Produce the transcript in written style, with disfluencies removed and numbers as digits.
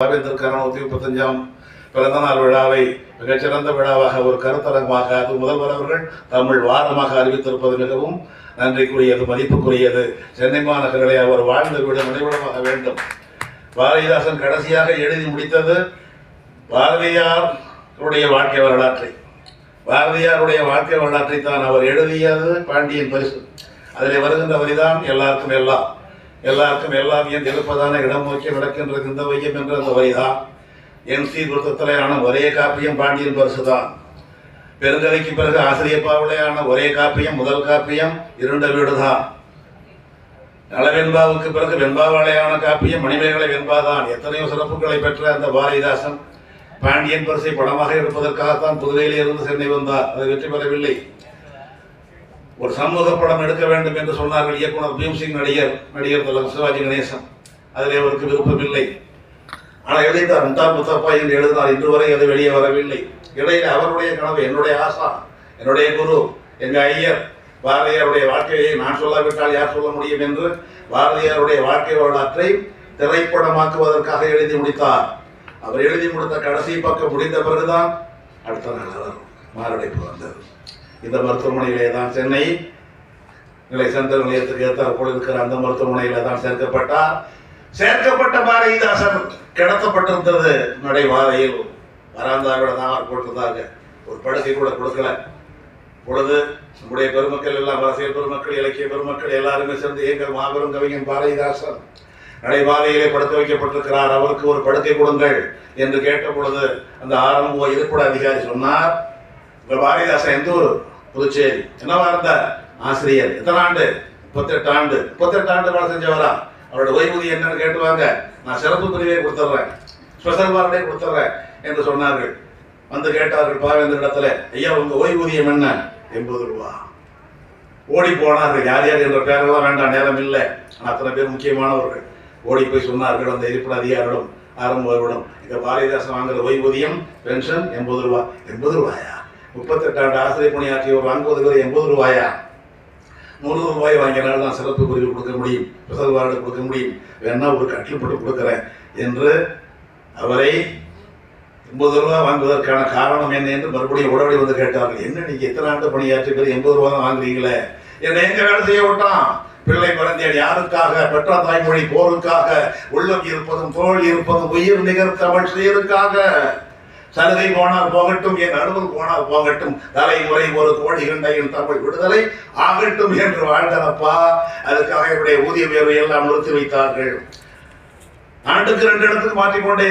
வரவேற்கிற 135ஆம் பிறந்தநாள் விழாவை மிகச்சிறந்த விழாவாக ஒரு கருத்தரங்கமாக அது முதல்வர் அவர்கள் தமிழ் வாரமாக அறிவித்திருப்பது மிகவும் நன்றிக்குரியது, மதிப்புக்குரியது. சென்னை மாநகரிலே அவர் வாழ்ந்த வீடு நினைவிடமாக வேண்டும். பாரதிதாசன் கடைசியாக எழுதி முடித்தது பாரதியாருடைய வாழ்க்கை வரலாற்றை. பாரதியாருடைய வாழ்க்கை வரலாற்றை தான் அவர் எழுதியது பாண்டியன் பரிசு. அதில் வருகின்ற வரிதான் எல்லாருக்கும் எல்லாம், எல்லாருக்கும் எல்லாம் என் இருப்பதான இடம் நோக்கி நடக்கின்றது இந்த வையம் என்ற அந்த வரிதான். என் சீர்திருத்தத்திலேயான ஒரே காப்பியம் பாண்டியன் பரிசு தான். பெருங்கதைக்கு பிறகு ஆசிரியர் பாவலையான ஒரே காப்பியம், முதல் காப்பியம் இருண்ட வீடுதான். நலவெண்பாவுக்கு பிறகு வெண்பாவாளையான காப்பியம் மணிமேகலை வெண்பாதான். எத்தனையோ சிறப்புகளை பெற்ற அந்த பாரதிதாசன் பாண்டியன் பரிசை படமாக எடுப்பதற்காகத்தான் புதுவையிலே இருந்து சென்னை வந்தார். அது வெற்றி பெறவில்லை. ஒரு சமூக படம் எடுக்க வேண்டும் என்று சொன்னார்கள் இயக்குனர் பீம்சிங், நடிகர் தலைவர் சிவாஜி கணேசன். அதில் அவருக்கு விருப்பமில்லை. ஆனால் எழுதினார், முத்தாப்பா என்று எழுதினார். இன்று வரை அது வெளியே வரவில்லை. இடையில அவருடைய கனவு, என்னுடைய ஆசா, என்னுடைய குரு, எங்கள் ஐயர் பாரதியாருடைய வாழ்க்கையை நான் சொல்லாவிட்டால் யார் சொல்ல முடியும் என்று பாரதியாருடைய வாழ்க்கை வரலாற்றை திரைப்படமாக்குவதற்காக எழுதி முடித்தார். அவர் எழுதி முடித்த கடைசி பக்கம் முடிந்த பிறகுதான் அடுத்த நாள் அவர் மாரடைப்பு வந்தது. இந்த மருத்துவமனையிலே தான் சென்னை நிலை சென்ற நிலையத்துக்கு ஏற்றாற்போல் இருக்கிற அந்த மருத்துவமனையில தான் சேர்க்கப்பட்ட பாரதிதாசன் கிடத்தப்பட்டிருந்தது நடைபாதையில். வராந்தாவிட தான் போட்டிருந்தாங்க. ஒரு படுக்கை கூட கொடுக்கல. பொழுது நம்முடைய பெருமக்கள் எல்லாம், அரசியல் பெருமக்கள், இலக்கிய பெருமக்கள் எல்லாருமே சேர்ந்து எங்கள் மாபெரும் கவிஞன் பாரதிதாசன் நடைபாதையிலே படுக்க வைக்கப்பட்டிருக்கிறார், அவருக்கு ஒரு படுக்கை கொடுங்கள் என்று கேட்ட பொழுது அந்த ஆரம்ப இருப்பிட அதிகாரி சொன்னார், உங்கள் பாரதிதாசன் எந்த ஊர்? புதுச்சேரி. என்னவா இருந்த? ஆசிரியர். எத்தனை ஆண்டு? 38 ஆண்டு. 38 ஆண்டு வேலை செஞ்சவரா? அவரோட ஓய்வூதியம் என்னன்னு கேட்டுவாங்க. நான் சிறப்பு பிரிவை கொடுத்துட்றேன், ஸ்பெஷல் வார்டே கொடுத்துட்றேன் என்று சொன்னார்கள். வந்து கேட்டார்கள் பாவேந்தர் இடத்துல, ஐயா உங்க ஓய்வூதியம் என்ன? 80 ரூபா. ஓடி போனார்கள். யார் யார் என்ற பேரெல்லாம் வேண்டாம், நேரம் இல்லை. ஆனால் அத்தனை பேர் முக்கியமானவர்கள். ஓடி போய் சொன்னார்கள் அந்த இருப்பிட அதிகாரிடம், ஆரம்பம் எங்க பாரதிதாசன் வாங்குற ஓய்வூதியம் பென்ஷன் 80 ரூபா. 80 ரூபாயா? 38 ஆண்டு ஆசிரியர் பணியாற்றியவர் வாங்குவது 80 ரூபாயா? 100 ரூபாய் வாங்கினால் தான் சிறப்பு பிரிவு கொடுக்க முடியும், ஸ்பெஷல் வார்டு கொடுக்க முடியும், வேணா ஒரு கட்டில் போட்டு கொடுக்குறேன் என்று அவரை 80 ரூபா வாங்குவதற்கான காரணம் என்ன என்று மறுபடியும் உடனடி வந்து கேட்டார்கள். என்ன நீங்க எத்தனை ஆண்டு பணியாற்றி 80 ரூபா தான் வாங்குறீங்களே? என்ன எங்க வேலை செய்ய விட்டான்? பிள்ளை பிறந்தேன் யாருக்காக? பெற்ற தாய்மொழி போருக்காக. உள்ளம் இருப்பதும் தோல் இருப்பதும் உயிர் நிகர் தமிழ் சீருக்காக. சலுகை போனால் போகட்டும், என் அனுபவம் போனால் போகட்டும், தலைமுறை ஒரு கோடி கண்டையின் தமிழ் விடுதலை ஆகட்டும் என்று வாழ்ந்தனப்பா. அதுக்காக என்னுடைய ஊதிய உயர்வை எல்லாம் நிறுத்தி வைத்தார்கள். ஆண்டுக்கு 2 இடத்துக்கு மாற்றிக்கொண்டே